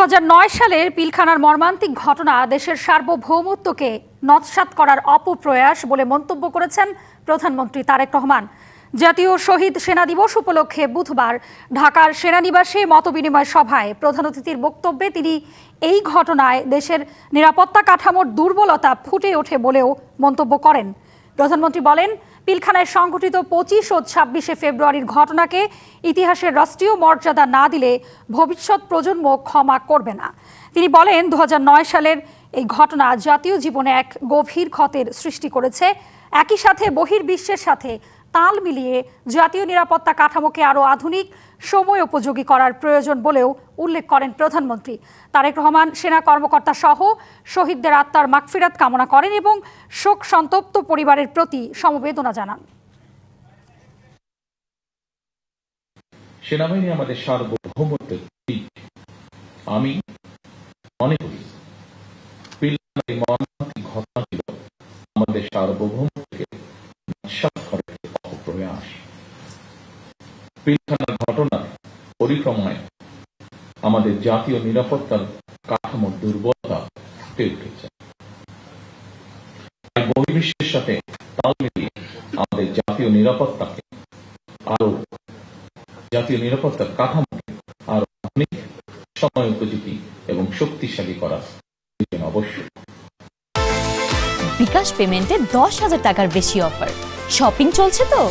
2009 সালের পিলখানার মর্মান্তিক ঘটনা দেশের সার্বভৌমত্বকে নস্যাৎ করার অপপ্রয়াস বলে মন্তব্য করেছেন প্রধানমন্ত্রী তারেক রহমান। জাতীয় শহীদ সেনা দিবস উপলক্ষে বুধবার ঢাকার সেনানিবাসে মতবিনিময় সভায় প্রধান অতিথির বক্তব্যে তিনি এই ঘটনায় দেশের নিরাপত্তা কাঠামোর দুর্বলতা ফুটে ওঠে বলেও মন্তব্য করেন। প্রধানমন্ত্রী বলেন, পিলখানায় সংঘটিত 25 ও 26 ফেব্রুয়ারির ঘটনাকে ইতিহাসের রাষ্ট্রীয় মর্যাদা না দিলে ভবিষ্যৎ প্রজন্ম ক্ষমা করবে না। তিনি বলেন, 2009 সালের এই ঘটনা জাতীয় জীবনে এক গভীর ক্ষতের সৃষ্টি করেছে। একই সাথে বহির্বিশ্বের সাথে তাল মিলিয়ে জাতীয় নিরাপত্তা কাঠামোকে আরও আধুনিক, সময় উপযোগী করার প্রয়োজন বলেও উল্লেখ করেন প্রধানমন্ত্রী। তারেক রহমান সেনা কর্মকর্তা সহ শহীদদের আত্মার মাগফিরাত কামনা করেন এবং শোক সন্তপ্ত পরিবারের প্রতি সমবেদনা জানান। সেনাবাহিনী আমাদের সার্বভৌমত্বের প্রতীক। আমি মনে করি পিলখানার মর্মান্তিক ঘটনা ছিল আমাদের সার্বভৌমত্বকে নস্যাৎ করার অপপ্রয়াস। পিলখানার ঘটনার পরিক্রমায় আমাদের জাতীয় নিরাপত্তার কাঠামোর দুর্বলতা ফুটে উঠেছে। বহির্বিশ্বের সাথে তাল মিলিয়ে আমাদের জাতীয় নিরাপত্তার কাঠামোকে আরো আধুনিক, সময় উপযোগী এবং শক্তিশালী করা অবশ্যই। বিকাশ পেমেন্টে 10,000 টাকার বেশি অফার। শপিং চলছে তো